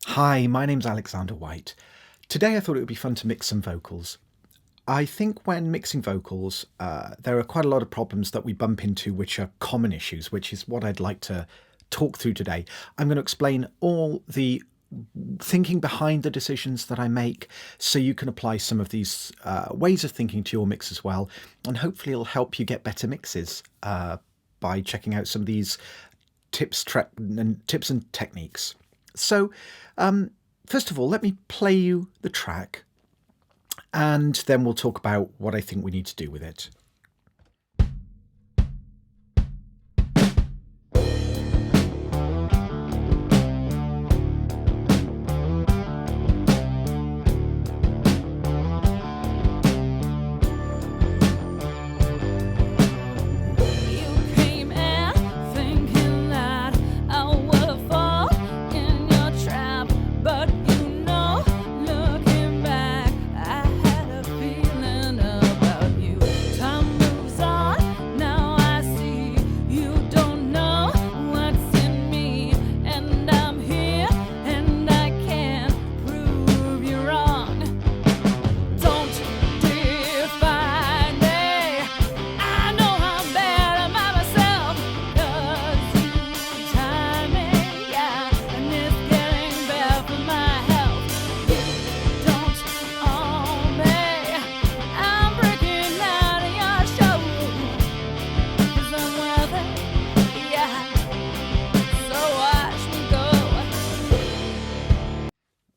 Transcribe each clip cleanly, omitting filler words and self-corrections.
Hi, my name's Alexander White. Today I thought it would be fun to mix some vocals. I think when mixing vocals, there are quite a lot of problems that we bump into which are common issues, which is what I'd like to talk through today. I'm going to explain all the thinking behind the decisions that I make so you can apply some of these ways of thinking to your mix as well, and hopefully it'll help you get better mixes by checking out some of these tips and techniques. So, first of all, let me play you the track and then we'll talk about what I think we need to do with it.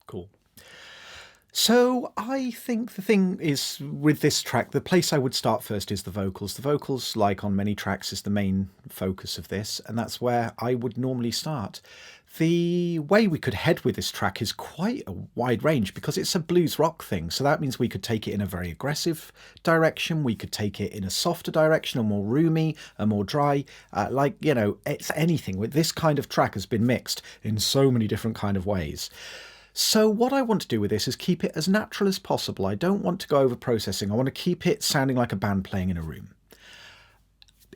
Cool. So I think the thing is with this track, the place I would start first is the vocals. The vocals, like on many tracks, is the main focus of this, and that's where I would normally start. The way we could head with this track is quite a wide range because it's a blues rock thing. So that means we could take it in a very aggressive direction. We could take it in a softer direction, a more roomy, a more dry. It's anything. This kind of track has been mixed in so many different kind of ways. So what I want to do with this is keep it as natural as possible. I don't want to go over processing. I want to keep it sounding like a band playing in a room.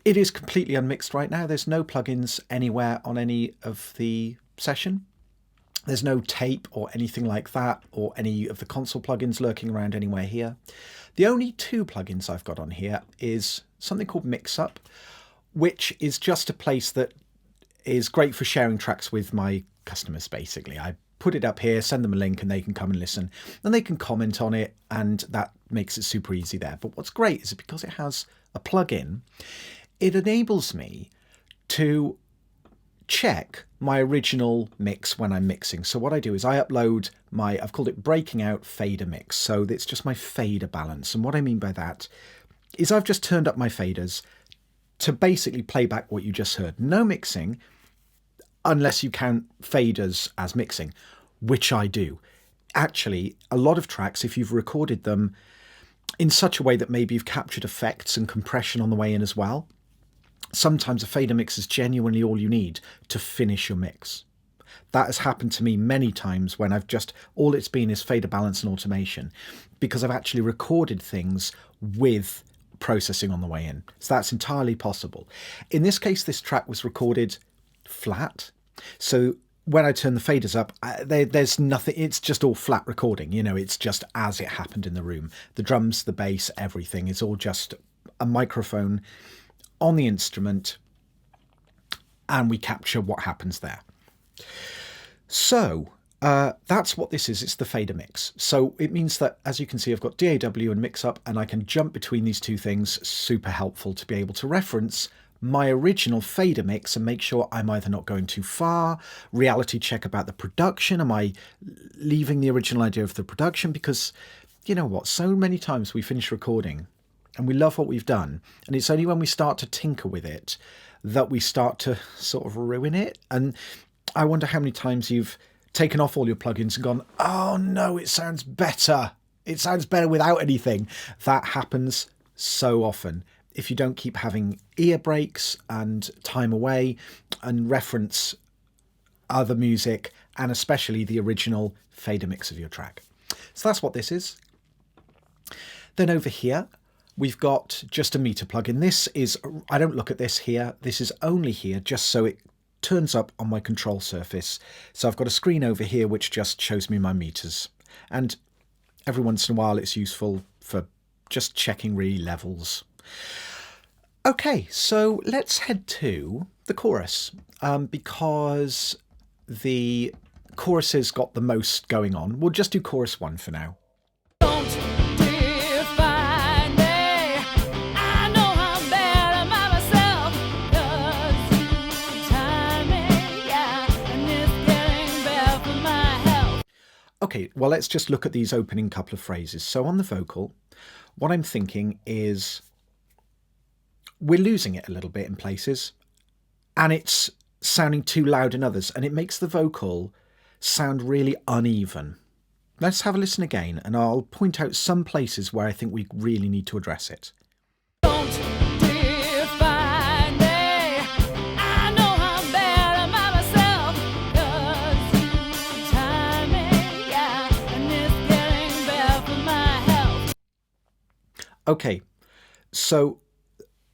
It is completely unmixed right now. There's no plugins anywhere on any of the session. There's no tape or anything like that, or any of the console plugins lurking around anywhere here. The only two plugins I've got on here is something called Mix Up, which is just a place that is great for sharing tracks with my customers, basically. I put it up here, send them a link, and they can come and listen, and they can comment on it, and that makes it super easy there. But what's great is because it has a plugin, it enables me to check my original mix when I'm mixing. So what I do is I upload I've called it breaking out fader mix. So it's just my fader balance. And what I mean by that is I've just turned up my faders to basically play back what you just heard. No mixing, unless you count faders as mixing, which I do. Actually, a lot of tracks, if you've recorded them in such a way that maybe you've captured effects and compression on the way in as well, sometimes a fader mix is genuinely all you need to finish your mix. That has happened to me many times when all it's been is fader balance and automation, because I've actually recorded things with processing on the way in. So that's entirely possible. In this case, this track was recorded flat, so when I turn the faders up, there's nothing. It's just all flat recording. It's just as it happened in the room. The drums, the bass, everything is all just a microphone on the instrument, and we capture what happens there. So that's what this is. It's the fader mix. So it means that, as you can see, I've got DAW and Mix Up, and I can jump between these two things. Super helpful to be able to reference my original fader mix and make sure I'm either not going too far, reality check about the production, am I leaving the original idea of the production? Because you know what, so many times we finish recording and we love what we've done, and it's only when we start to tinker with it that we start to sort of ruin it. And I wonder how many times you've taken off all your plugins and gone, oh no, it sounds better. It sounds better without anything. That happens so often. If you don't keep having ear breaks and time away and reference other music, and especially the original fader mix of your track. So that's what this is. Then over here, we've got just a meter plugin. This is, I don't look at this here. This is only here just so it turns up on my control surface. So I've got a screen over here which just shows me my meters. And every once in a while it's useful for just checking really levels. Okay, so let's head to the chorus, because the chorus has got the most going on. We'll just do chorus 1 for now. Okay, well, let's just look at these opening couple of phrases. So on the vocal, what I'm thinking is we're losing it a little bit in places, and it's sounding too loud in others, and it makes the vocal sound really uneven. Let's have a listen again, and I'll point out some places where I think we really need to address it. Okay, so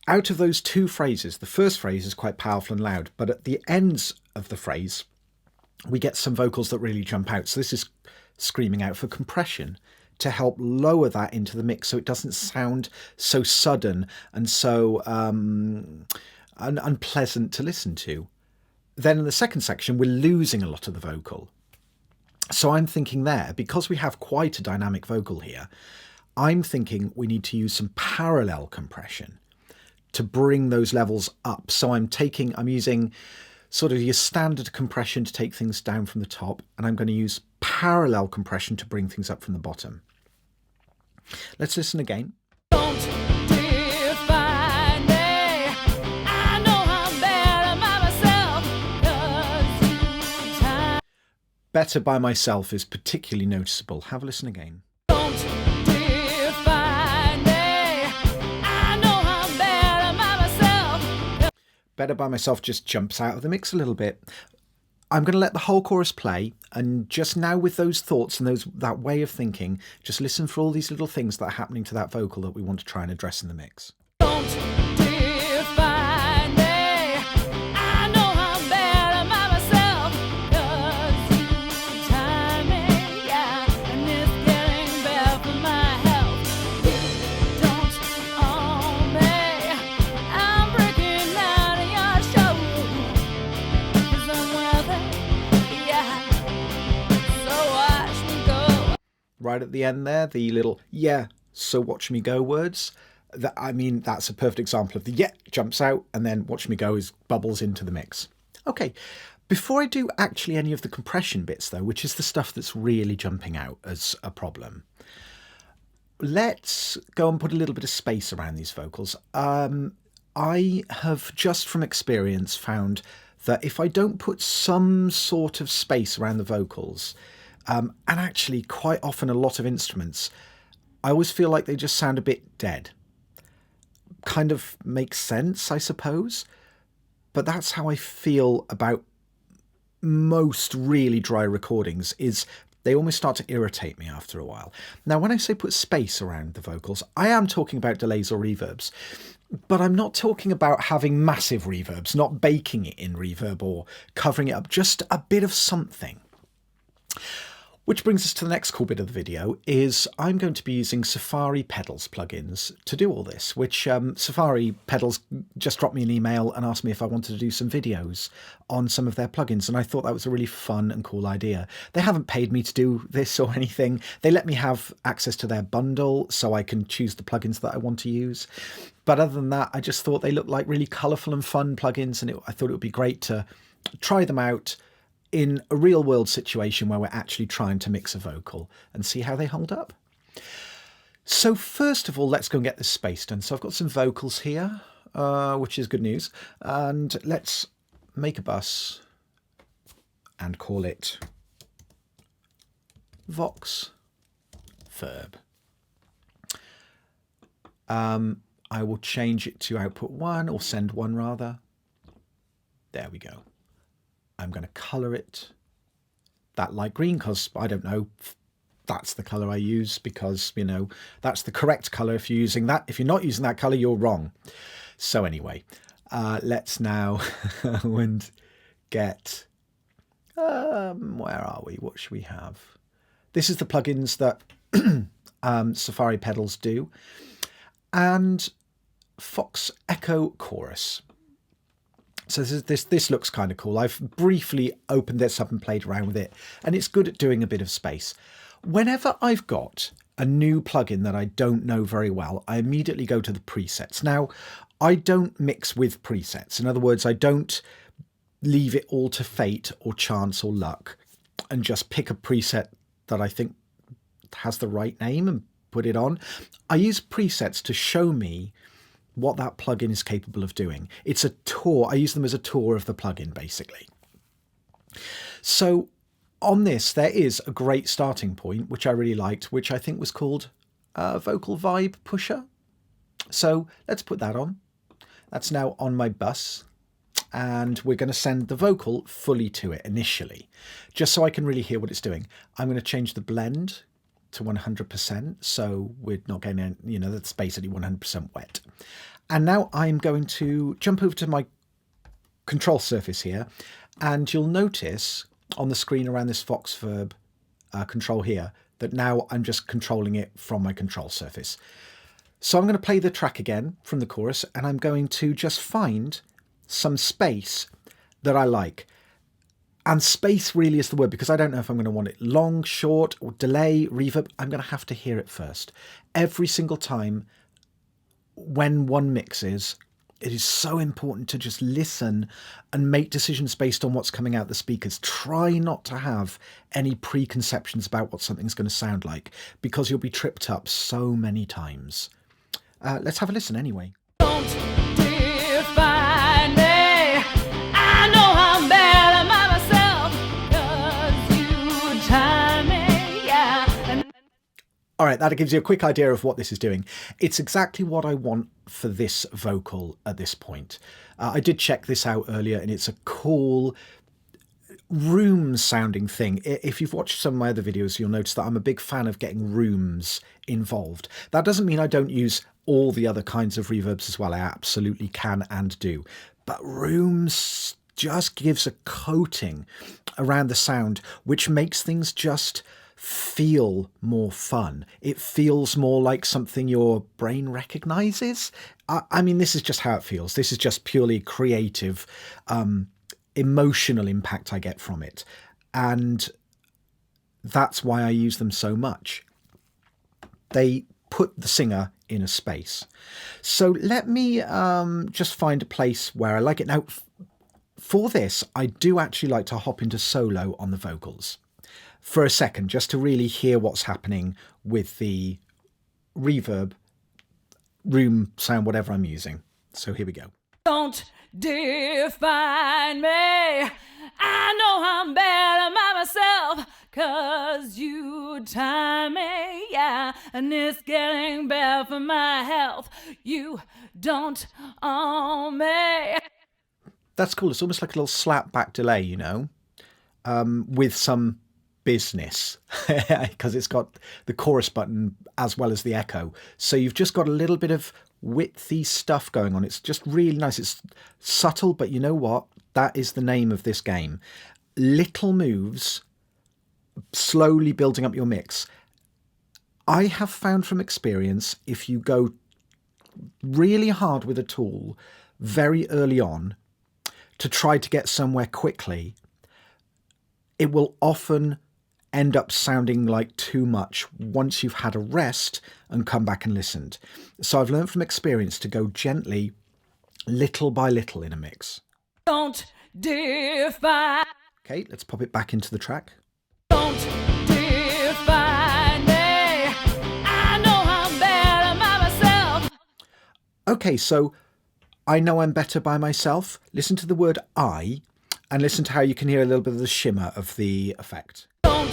out of those two phrases, the first phrase is quite powerful and loud, but at the ends of the phrase, we get some vocals that really jump out. So this is screaming out for compression to help lower that into the mix so it doesn't sound so sudden and so unpleasant to listen to. Then in the second section, we're losing a lot of the vocal. So I'm thinking there, because we have quite a dynamic vocal here, I'm thinking we need to use some parallel compression to bring those levels up. So I'm using sort of your standard compression to take things down from the top, and I'm going to use parallel compression to bring things up from the bottom. Let's listen again. Better by myself is particularly noticeable. Have a listen again. Better by myself just jumps out of the mix a little bit. I'm going to let the whole chorus play, and just now with those thoughts and that way of thinking, just listen for all these little things that are happening to that vocal that we want to try and address in the mix. Right at the end there, the little "yeah, so watch me go" words. That's a perfect example of the "yeah" jumps out, and then "watch me go" is bubbles into the mix. Okay, before I do actually any of the compression bits though, which is the stuff that's really jumping out as a problem, let's go and put a little bit of space around these vocals. I have just from experience found that if I don't put some sort of space around the vocals, and actually quite often a lot of instruments, I always feel like they just sound a bit dead. Kind of makes sense, I suppose, but that's how I feel about most really dry recordings, is they almost start to irritate me after a while. Now, when I say put space around the vocals, I am talking about delays or reverbs, but I'm not talking about having massive reverbs, not baking it in reverb or covering it up, just a bit of something. Which brings us to the next cool bit of the video, is I'm going to be using Safari Pedals plugins to do all this, which Safari Pedals just dropped me an email and asked me if I wanted to do some videos on some of their plugins, and I thought that was a really fun and cool idea. They haven't paid me to do this or anything. They let me have access to their bundle so I can choose the plugins that I want to use. But other than that, I just thought they looked like really colourful and fun plugins, and I thought it would be great to try them out in a real world situation where we're actually trying to mix a vocal and see how they hold up. So first of all, let's go and get this space done. So I've got some vocals here, which is good news. And let's make a bus and call it Vox Verb. I will change it to output 1, or send 1 rather. There we go. I'm going to colour it that light green because, I don't know, that's the colour I use because, you know, that's the correct colour. If you're using that, if you're not using that colour, you're wrong. So anyway, let's now and get, where are we? What should we have? This is the plugins that Safari Pedals do. And Fox Echo Chorus. So this looks kind of cool. I've briefly opened this up and played around with it, and it's good at doing a bit of space. Whenever I've got a new plugin that I don't know very well, I immediately go to the presets. Now, I don't mix with presets. In other words, I don't leave it all to fate or chance or luck and just pick a preset that I think has the right name and put it on. I use presets to show me what that plugin is capable of doing. It's a tour. I use them as a tour of the plugin, basically. So on this, there is a great starting point, which I really liked, which I think was called Vocal Vibe Pusher. So let's put that on. That's now on my bus. And we're going to send the vocal fully to it initially, just so I can really hear what it's doing. I'm going to change the blend to 100%, so we're not getting, that's basically 100% wet. And now I'm going to jump over to my control surface here, and you'll notice on the screen around this Fox Verb control here that now I'm just controlling it from my control surface. So I'm going to play the track again from the chorus, and I'm going to just find some space that I like. And space really is the word, because I don't know if I'm going to want it long, short, or delay, reverb. I'm going to have to hear it first. Every single time when one mixes, it is so important to just listen and make decisions based on what's coming out the speakers. Try not to have any preconceptions about what something's going to sound like, because you'll be tripped up so many times. Let's have a listen anyway. Don't define me. I know I'm bad at myself, 'cause you time me, yeah. All right, that gives you a quick idea of what this is doing. It's exactly what I want for this vocal at this point. I did check this out earlier, and it's a cool room sounding thing. If you've watched some of my other videos, you'll notice that I'm a big fan of getting rooms involved. That doesn't mean I don't use all the other kinds of reverbs as well. I absolutely can and do. But rooms just gives a coating around the sound, which makes things just feel more fun. It feels more like something your brain recognizes. I mean, this is just how it feels. This is just purely creative, emotional impact I get from it. And that's why I use them so much. They put the singer in a space. So let me just find a place where I like it. Now, for this, I do actually like to hop into solo on the vocals for a second, just to really hear what's happening with the reverb, room sound, whatever I'm using. So here we go. Don't define me. I know I'm bad at myself, 'cause you time me, yeah, and it's getting bad for my health. You don't own me. That's cool. It's almost like a little slap back delay, with some business, because it's got the chorus button as well as the echo. So you've just got a little bit of widthy stuff going on. It's just really nice. It's subtle, but you know what? That is the name of this game. Little moves, slowly building up your mix. I have found from experience, if you go really hard with a tool very early on to try to get somewhere quickly, it will often end up sounding like too much once you've had a rest and come back and listened. So I've learned from experience to go gently, little by little in a mix. Don't define. Okay, let's pop it back into the track. Don't define me. I know I'm bad at myself. Okay, so I know I'm better by myself. Listen to the word I, and listen to how you can hear a little bit of the shimmer of the effect. Don't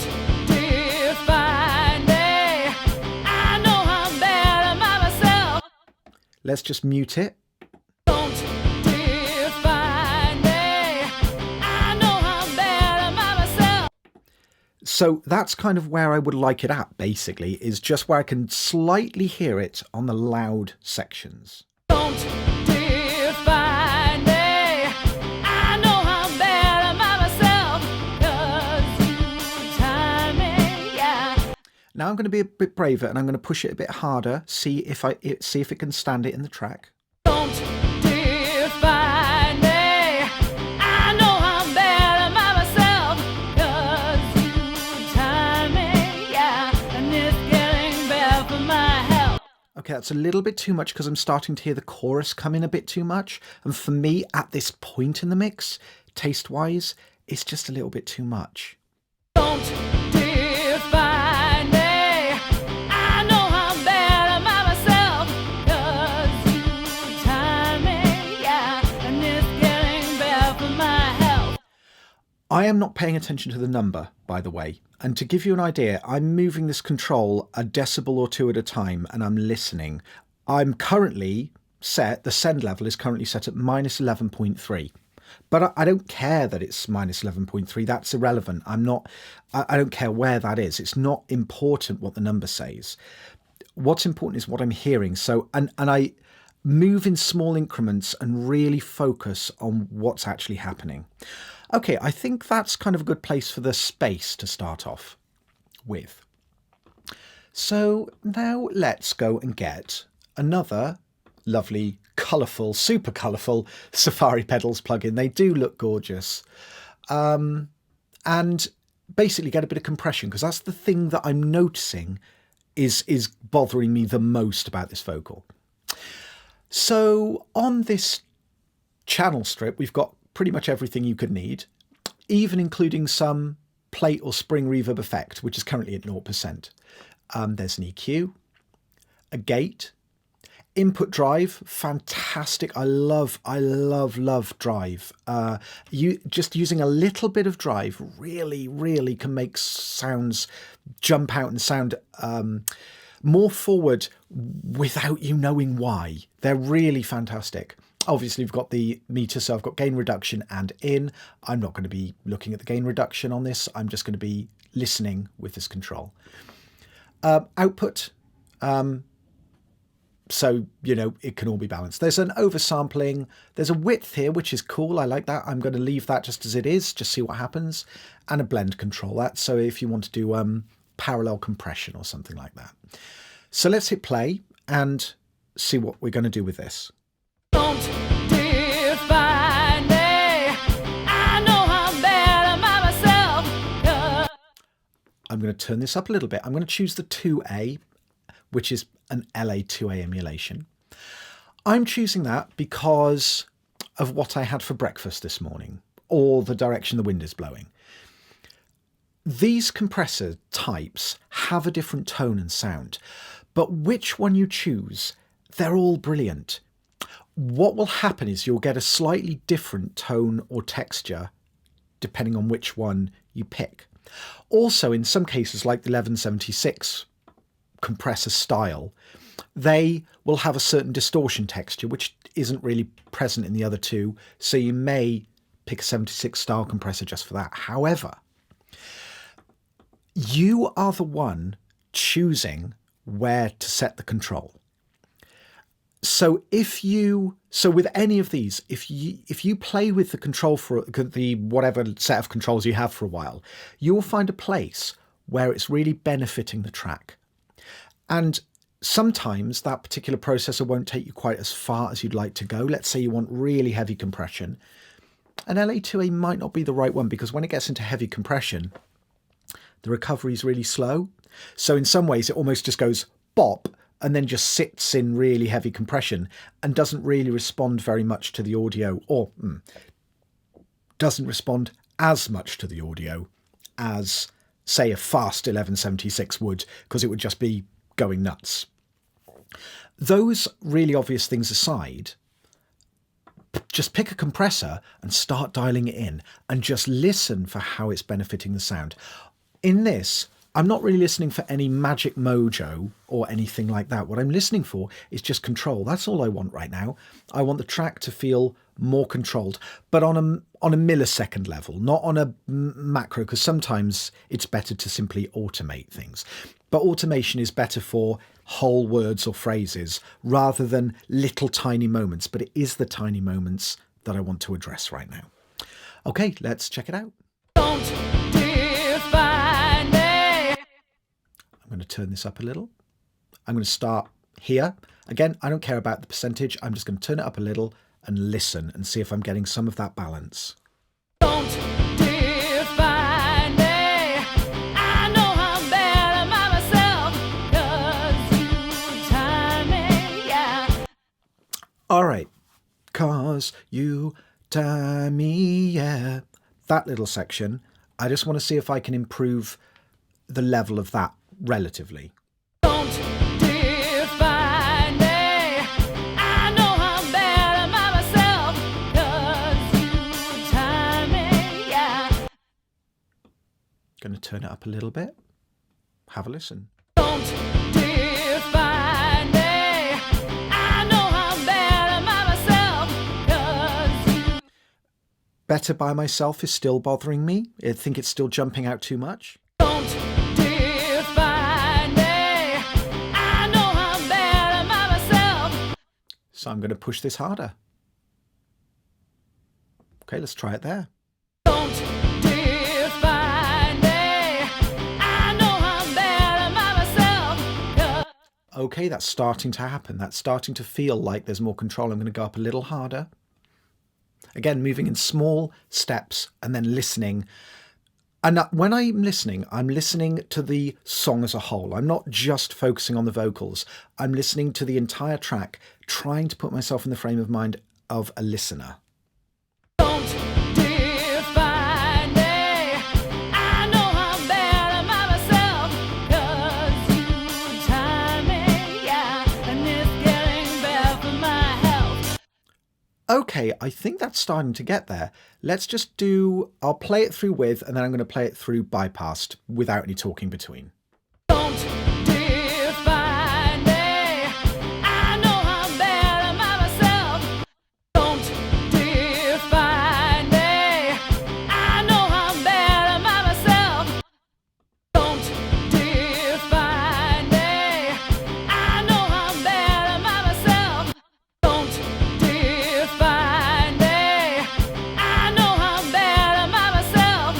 define me. I know I'm bad at myself. Let's just mute it. Don't define me. I know I'm bad at myself. So that's kind of where I would like it at, basically, is just where I can slightly hear it on the loud sections. Don't define me. I know I'm bad Now I'm going to be a bit braver and I'm going to push it a bit harder, see if it can stand it in the track. Don't define me. I know I'm better by myself, 'cause you time me, yeah, and it's getting bad for my health. Okay, that's a little bit too much because I'm starting to hear the chorus come in a bit too much. And for me, at this point in the mix, taste-wise, it's just a little bit too much. Don't define me. I know I'm better by myself, 'cause you time me, yeah, and it's getting bad for my health. I am not paying attention to the number, by the way. And to give you an idea, I'm moving this control a decibel or two at a time and I'm listening. I'm currently set, the send level is currently set at minus 11.3. But I don't care that it's minus 11.3. That's irrelevant. I don't care where that is. It's not important what the number says. What's important is what I'm hearing. So, and I move in small increments and really focus on what's actually happening. Okay, I think that's kind of a good place for the space to start off with. So now let's go and get another lovely, colourful, super colourful Safari Pedals plugin. They do look gorgeous. And basically get a bit of compression, because that's the thing that I'm noticing is bothering me the most about this vocal. So on this channel strip, we've got pretty much everything you could need, even including some plate or spring reverb effect, which is currently at 0%. There's an EQ, a gate, input drive, fantastic. I love drive. You just using a little bit of drive really can make sounds jump out and sound more forward without you knowing why. They're really fantastic. Obviously, we've got the meter, so I've got gain reduction and in. I'm not going to be looking at the gain reduction on this. I'm just going to be listening with this control. Output. So, you know, it can all be balanced. There's an oversampling. There's a width here, which is cool. I like that. I'm going to leave that just as it is, just see what happens. And a blend control. That. So if you want to do parallel compression or something like that. So let's hit play and see what we're going to do with this. Don't define me. I know I'm better by myself. I'm going to turn this up a little bit. I'm going to choose the 2A, which is an LA2A emulation. I'm choosing that because of what I had for breakfast this morning, or the direction the wind is blowing. These compressor types have a different tone and sound, but which one you choose, they're all brilliant. What will happen is you'll get a slightly different tone or texture depending on which one you pick. Also, in some cases, like the 1176 compressor style, they will have a certain distortion texture which isn't really present in the other two, so you may pick a 76 style compressor just for that. However, you are the one choosing where to set the control. So with any of these, if you play with the control for the whatever set of controls you have for a while, you will find a place where it's really benefiting the track. And sometimes that particular processor won't take you quite as far as you'd like to go. Let's say you want really heavy compression. An LA2A might not be the right one, because when it gets into heavy compression, the recovery is really slow. So in some ways it almost just goes bop and then just sits in really heavy compression and doesn't really respond very much to the audio, or doesn't respond as much to the audio as, say, a fast 1176 would, because it would just be going nuts. Those really obvious things aside, just pick a compressor and start dialing it in and just listen for how it's benefiting the sound. In this, I'm not really listening for any magic mojo or anything like that. What I'm listening for is just control. That's all I want right now. I want the track to feel more controlled, but on a millisecond level, not on a macro, because sometimes it's better to simply automate things. But automation is better for whole words or phrases rather than little tiny moments. But it is the tiny moments that I want to address right now. Okay, let's check it out. Don't define me. I'm going to turn this up a little. I'm going to start here. Again, I don't care about the percentage. I'm just going to turn it up a little and listen and see if I'm getting some of that balance. Don't define me. I know I'm better by myself, 'cause you time me, yeah. All right. 'Cause you time me, yeah. That little section, I just want to see if I can improve the level of that relatively. Don't define me. I know I'm better by myself, 'cause you time me, yeah. Going to turn it up a little bit. Have a listen. Don't define me. I know I'm better by myself, 'cause you. Better by myself is still bothering me. I think it's still jumping out too much. Don't define me. I know I'm better by myself. So I'm going to push this harder. Okay, let's try it there. Don't define me. I know I'm better by myself, 'cause. Okay, that's starting to happen. That's starting to feel like there's more control. I'm going to go up a little harder. Again, moving in small steps and then listening. And when I'm listening to the song as a whole. I'm not just focusing on the vocals. I'm listening to the entire track, trying to put myself in the frame of mind of a listener. Don't define me. I know I'm better by myself, 'cause you time me, yeah. And it's getting better for my health. Okay, I think that's starting to get there. Let's just I'll play it through with, and then I'm going to play it through bypassed without any talking between. Don't define me. I know I'm better by myself. Don't define me. I know I'm better by myself. Don't define me. I know I'm better by myself. Don't define me. I know I'm better by myself.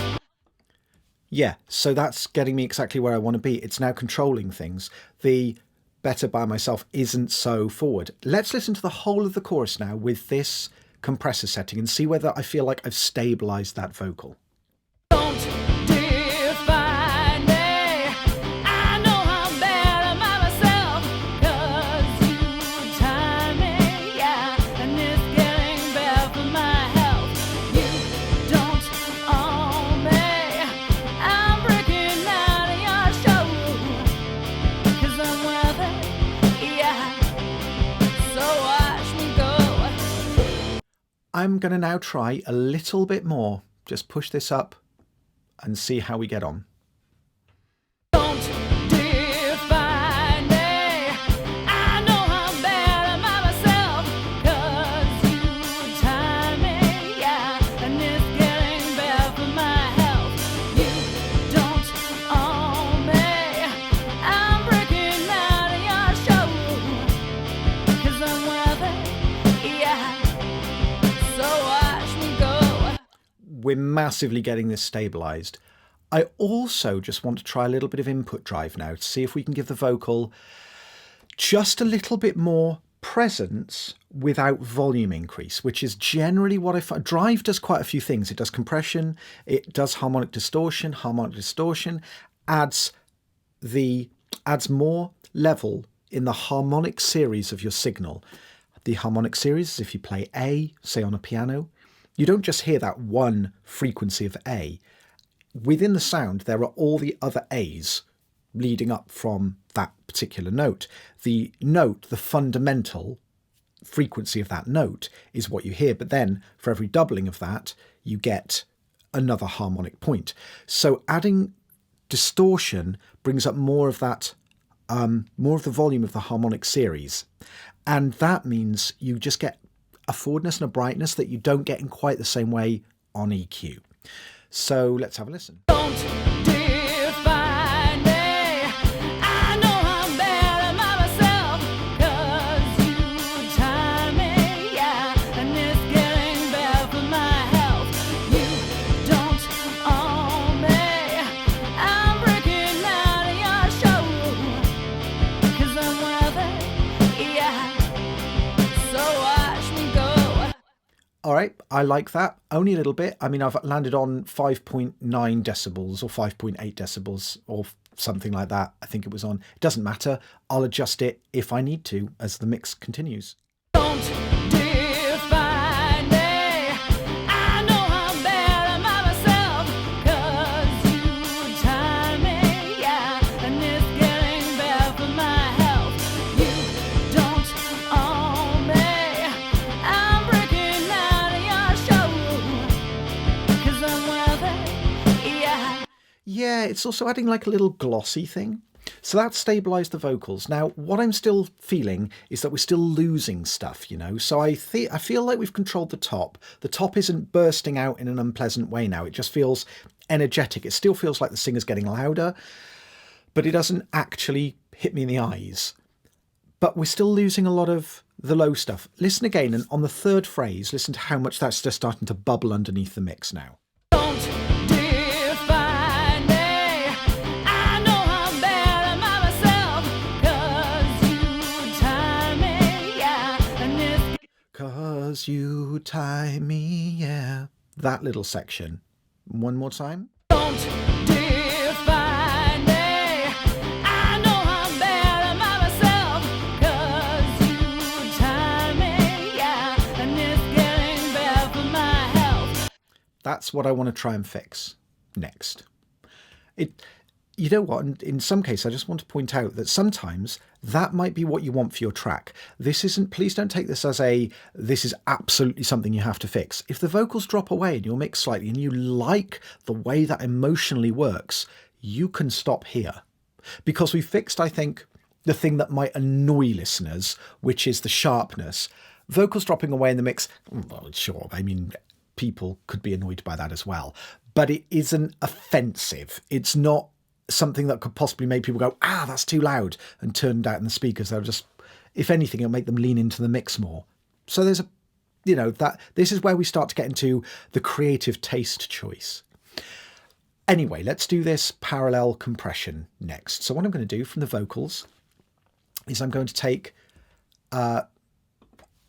Yeah, so that's getting me exactly where I want to be. It's now controlling things. The better by myself isn't so forward. Let's listen to the whole of the chorus now with this compressor setting and see whether I feel like I've stabilized that vocal. Don't define me. I know I'm better by myself, 'cause you time me, yeah. And it's getting better for my health. You don't own me. I'm breaking out of your show, 'cause I'm worth it, yeah. So watch me go. I'm going to now try a little bit more. Just push this up and see how we get on. Don't define me. I know I'm better by myself, 'cause you time me, yeah. And it's getting better for my health. You don't own me. I'm breaking out of your show, 'cause I'm worth it, yeah. So watch me go. We're massively getting this stabilized. I also just want to try a little bit of input drive now to see if we can give the vocal just a little bit more presence without volume increase, which is generally what I find. Drive does quite a few things. It does compression, it does harmonic distortion. Harmonic distortion adds more level in the harmonic series of your signal. The harmonic series is if you play A, say on a piano, you don't just hear that one frequency of A. Within the sound, there are all the other A's leading up from that particular note. The note, the fundamental frequency of that note is what you hear, but then for every doubling of that, you get another harmonic point. So adding distortion brings up more of that, more of the volume of the harmonic series. And that means you just get a forwardness and a brightness that you don't get in quite the same way on EQ. So let's have a listen. Don't define me. I know I'm better by myself, 'cause you time me, yeah. And it's getting better for my health. You don't own me. I'm breaking out of your show, All right, I like that. Only a little bit. I mean, I've landed on 5.9 decibels or 5.8 decibels or something like that. I think it was on. It doesn't matter. I'll adjust it if I need to as the mix continues. Don't define me. I know I'm better by myself, 'cause you tie me, yeah, and it's getting bad for my health. You don't own me. I'm breaking out of your show, 'cause I'm wealthy, yeah. Yeah, it's also adding like a little glossy thing. So that stabilised the vocals. Now, what I'm still feeling is that we're still losing stuff, you know. So I feel like we've controlled the top. The top isn't bursting out in an unpleasant way now. It just feels energetic. It still feels like the singer's getting louder, but it doesn't actually hit me in the eyes. But we're still losing a lot of the low stuff. Listen again, and on the third phrase, listen to how much that's just starting to bubble underneath the mix now. Don't define me. I know I'm better by myself, 'cause you tie me, yeah, and it's 'Cause you tie me, yeah. That little section. One more time. don't define me. I know I'm better by myself, 'cause you tie me, yeah, and it's getting bad for my health. That's what I want to try and fix next. You know what? In some cases, I just want to point out that sometimes that might be what you want for your track. This isn't, please don't take this as this is absolutely something you have to fix. If the vocals drop away in your mix slightly and you like the way that emotionally works, you can stop here. Because we fixed, I think, the thing that might annoy listeners, which is the sharpness. Vocals dropping away in the mix, well, sure, I mean, people could be annoyed by that as well. But it isn't offensive. It's not something that could possibly make people go, that's too loud, and turn down the speakers. They'll just, if anything, it'll make them lean into the mix more. So there's this is where we start to get into the creative taste choice. Anyway, let's do this parallel compression next. So what I'm going to do from the vocals is I'm going to take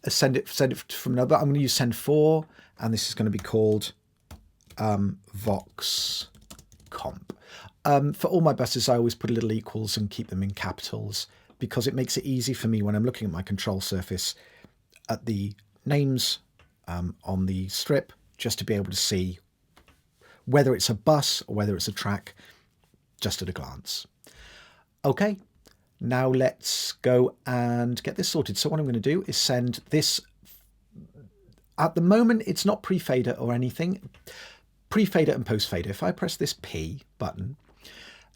send it from another. I'm going to use send 4, and this is going to be called Vox Comp. For all my buses, I always put a little equals and keep them in capitals because it makes it easy for me when I'm looking at my control surface at the names on the strip, just to be able to see whether it's a bus or whether it's a track, just at a glance. Okay, now let's go and get this sorted. So what I'm going to do is send this. At the moment, it's not pre-fader or anything. Pre-fader and post-fader. If I press this P button,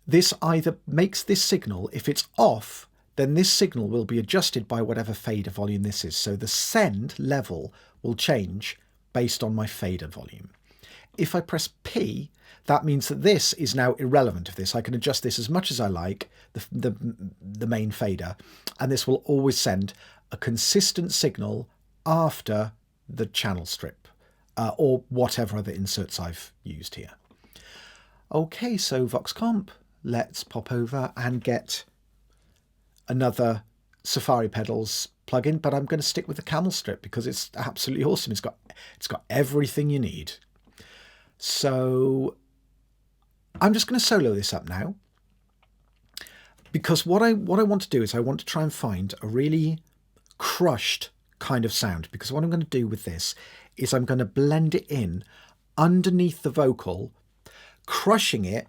this either makes this signal, if it's off, then this signal will be adjusted by whatever fader volume this is. So the send level will change based on my fader volume. If I press P, that means that this is now irrelevant of this. I can adjust this as much as I like, the main fader, and this will always send a consistent signal after the channel strip or whatever other inserts I've used here. Okay, so Vox Comp, let's pop over and get another Safari Pedals plugin, but I'm going to stick with the camel strip because it's absolutely awesome. It's got everything you need. So I'm just going to solo this up now, because what I want to do is I want to try and find a really crushed kind of sound, because what I'm going to do with this is I'm going to blend it in underneath the vocal, crushing it,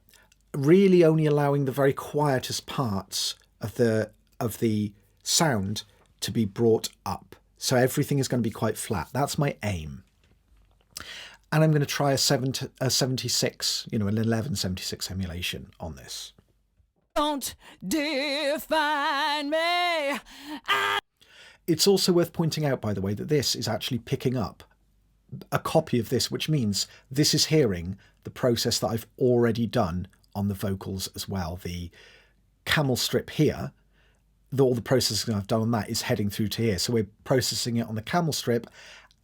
really only allowing the very quietest parts of the sound to be brought up. So everything is going to be quite flat. That's my aim. And I'm going to try a 76, an 1176 emulation on this. Don't define me. It's also worth pointing out, by the way, that this is actually picking up a copy of this, which means this is hearing the process that I've already done on the vocals as well. The camel strip here, all the processing I've done on that is heading through to here. So we're processing it on the camel strip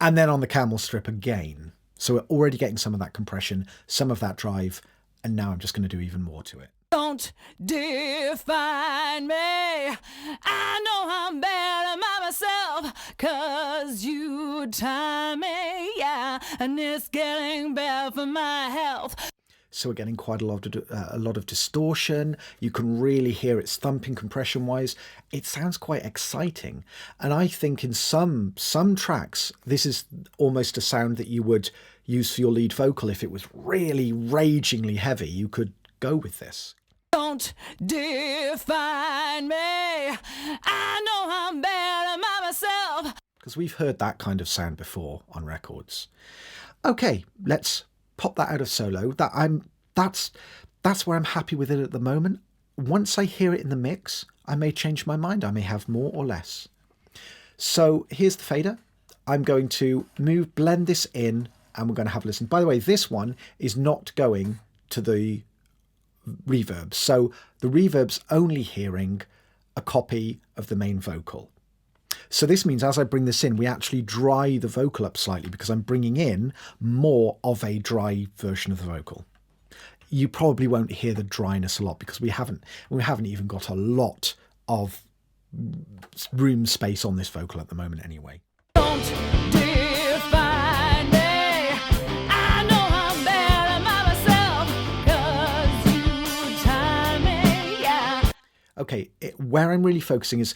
and then on the camel strip again. So we're already getting some of that compression, some of that drive, and now I'm just going to do even more to it. Don't define me. I know I'm better by myself, 'cause you time me, yeah, and it's getting better for my health. So we're getting quite a lot of distortion. You can really hear it's thumping compression-wise. It sounds quite exciting. And I think in some tracks, this is almost a sound that you would use for your lead vocal. If it was really ragingly heavy, you could go with this. Don't define me. I know I'm better by myself. Because we've heard that kind of sound before on records. Okay, let's pop that out of solo. That's where I'm happy with it at the moment. Once I hear it in the mix, I may change my mind. I may have more or less. So here's the fader. I'm going to blend this in, and we're going to have a listen. By the way, this one is not going to the reverb. So the reverb's only hearing a copy of the main vocal. So this means as I bring this in, we actually dry the vocal up slightly because I'm bringing in more of a dry version of the vocal. You probably won't hear the dryness a lot because we haven't even got a lot of room space on this vocal at the moment anyway. Don't define me. I know I'm better by myself, 'cause you time me, yeah. Okay, where I'm really focusing is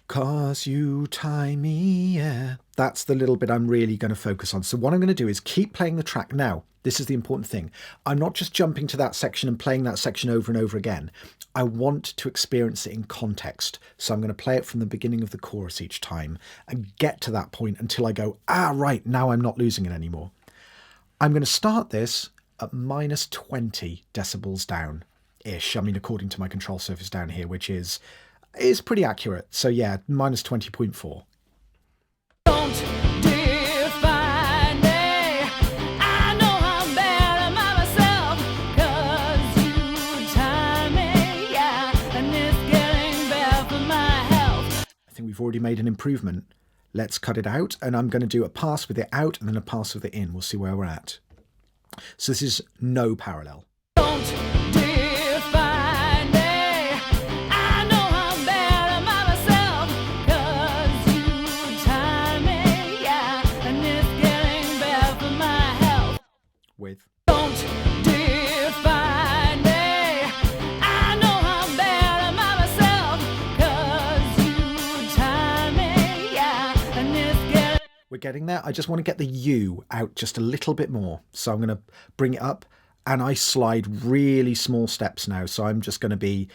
'cause you tie me, yeah. That's the little bit I'm really going to focus on. So what I'm going to do is keep playing the track now. This is the important thing. I'm not just jumping to that section and playing that section over and over again. I want to experience it in context. So I'm going to play it from the beginning of the chorus each time and get to that point until I go, right, now I'm not losing it anymore. I'm going to start this at minus 20 decibels down-ish. I mean, according to my control surface down here, which is pretty accurate. So yeah, minus 20.4. Don't define me. I know I'm better by myself, 'cause you time me, yeah, and it's getting better for my health. I think we've already made an improvement. Let's cut it out, and I'm going to do a pass with it out and then a pass with it in. We'll see where we're at. So this is no parallel. Don't define me. I know I'm better by myself, 'cause you time me, yeah, and it's getting better for my health. With Don't define me. I know I'm better by myself, 'cause you time me, yeah, and it's getting. we're getting there. I just want to get the U out just a little bit more. So I'm going to bring it up, and I slide really small steps now. So I'm just going to be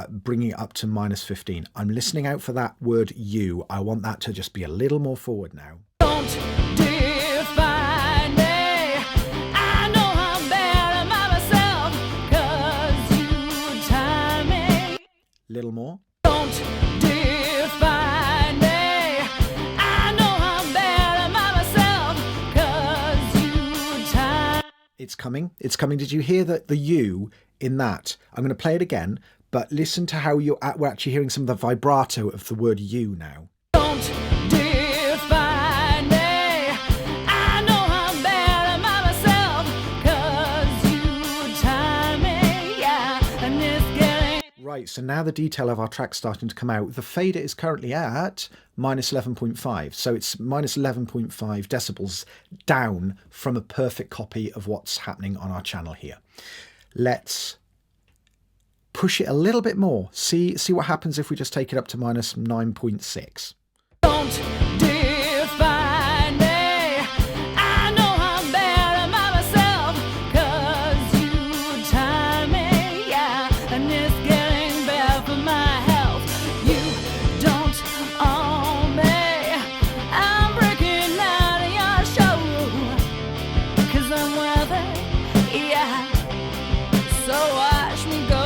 bringing it up to minus 15. I'm listening out for that word U. I want that to just be a little more forward now. Don't define me. I know I'm better by myself, 'cause you time me. Little more. Don't define me. I know I'm better by myself, 'cause you time. It's coming. It's coming. Did you hear the U in that? I'm going to play it again, but listen to how we're actually hearing some of the vibrato of the word U now. Don't define me. I know I'm better by myself, 'cause you time me, yeah, and it's getting. Right, so now the detail of our track's starting to come out. The fader is currently at minus 11.5, so it's minus 11.5 decibels down from a perfect copy of what's happening on our channel here. Let's push it a little bit more. See what happens if we just take it up to minus 9.6. Don't define me. I know I'm better by myself, 'cause you time me, yeah, and it's getting better for my health. You don't own me. I'm breaking out of your show, 'cause I'm worth it, yeah, so watch me go.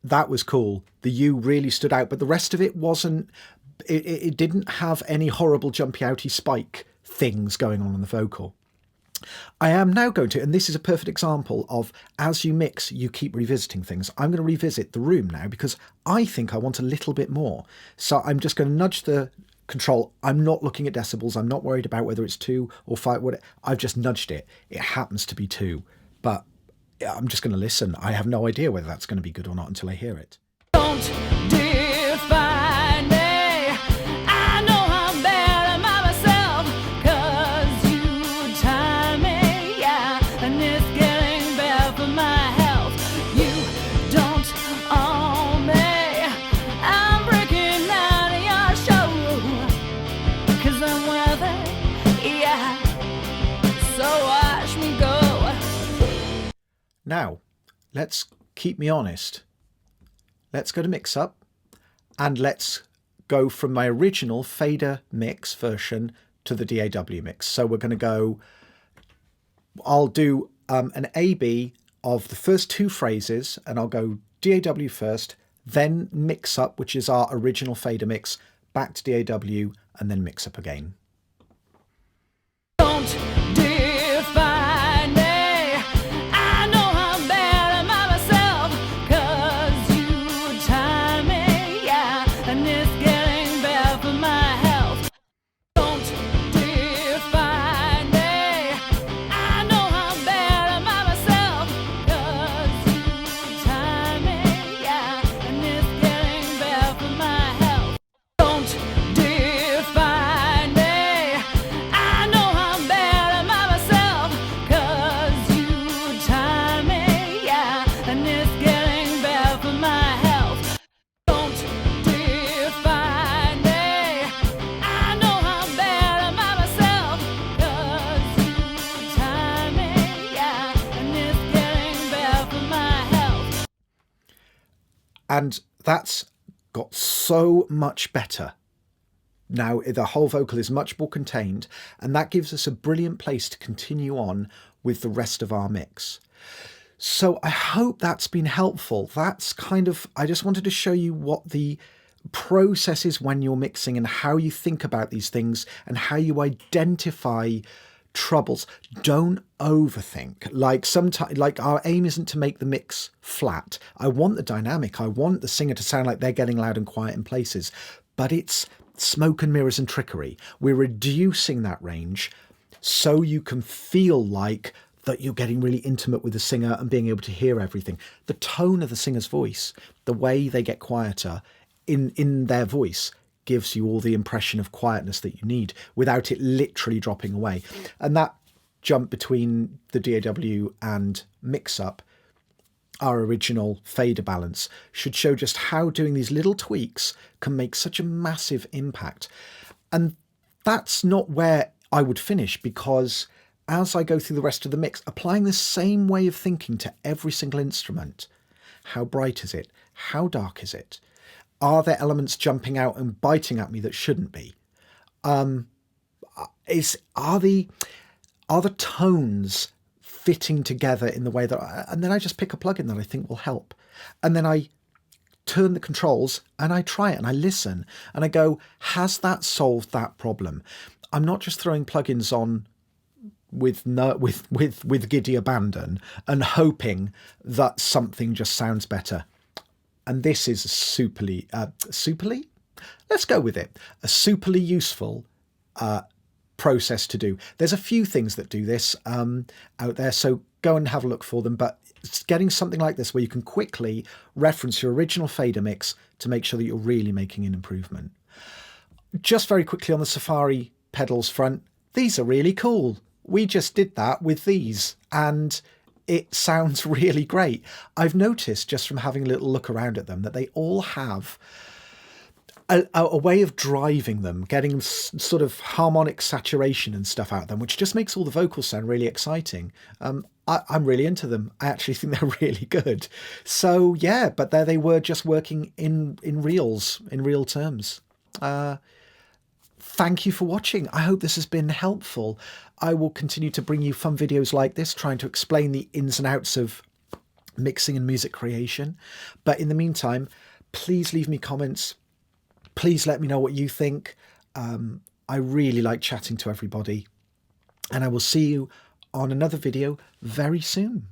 That was cool. The U really stood out, but the rest of it wasn't. It didn't have any horrible jumpy outy spike things going on the vocal. I am now going to, and this is a perfect example of as you mix, you keep revisiting things. I'm going to revisit the room now because I think I want a little bit more. So I'm just going to nudge the control. I'm not looking at decibels. I'm not worried about whether it's 2 or 5. I've just nudged it. It happens to be 2, but I'm just going to listen. I have no idea whether that's going to be good or not until I hear it. Don't define me. I know I'm better by myself, 'cause you time me, yeah, and it's getting better for my health. You don't own me. I'm breaking out of your show, 'cause I'm worth it, yeah. So watch me go. Now, let's keep me honest. Let's go to mix up and let's go from my original fader mix version to the DAW mix. So we're going to go, I'll do an A-B of the first two phrases, and I'll go DAW first, then mix up, which is our original fader mix, back to DAW, and then mix up again. Don't define me. I know I'm better by myself, 'cause you time me, yeah, and it's getting better for my health. Don't define me. I know I'm better by myself, 'cause you time me, yeah, and it's getting better for my health. Don't define me. I know I'm better by myself, 'cause you time me, yeah, and it's getting better for my health. Don't define me. I know I'm better by myself, 'cause you time me, yeah, and it's getting better for my health. And that's got so much better. Now the whole vocal is much more contained, and that gives us a brilliant place to continue on with the rest of our mix. So I hope that's been helpful. That's kind of, I just wanted to show you what the process is when you're mixing and how you think about these things and how you identify troubles. Don't overthink. Like sometimes, like our aim isn't to make the mix flat. I want the dynamic. I want the singer to sound like they're getting loud and quiet in places, but it's smoke and mirrors and trickery. We're reducing that range so you can feel like that you're getting really intimate with the singer and being able to hear everything. The tone of the singer's voice, the way they get quieter in their voice, gives you all the impression of quietness that you need without it literally dropping away. And that jump between the DAW and mix up, our original fader balance, should show just how doing these little tweaks can make such a massive impact. And that's not where I would finish, because as I go through the rest of the mix, applying the same way of thinking to every single instrument. How bright is it? How dark is it? Are there elements jumping out and biting at me that shouldn't be? Are the tones fitting together in the way that and then I just pick a plugin that I think will help. And then I turn the controls and I try it and I listen and I go, has that solved that problem? I'm not just throwing plugins on with giddy abandon and hoping that something just sounds better. And this is a superly, let's go with it, a superly useful process to do. There's a few things that do this out there, so go and have a look for them. But it's getting something like this where you can quickly reference your original fader mix to make sure that you're really making an improvement. Just very quickly on the Safari pedals front, these are really cool. We just did that with these and it sounds really great. I've noticed just from having a little look around at them that they all have a way of driving them, getting sort of harmonic saturation and stuff out of them, which just makes all the vocals sound really exciting. I'm really into them. I actually think they're really good. So yeah, but there they were, just working in real terms. Thank you for watching. I hope this has been helpful. I will continue to bring you fun videos like this, trying to explain the ins and outs of mixing and music creation. But in the meantime, please leave me comments. Please let me know what you think. I really like chatting to everybody. And I will see you on another video very soon.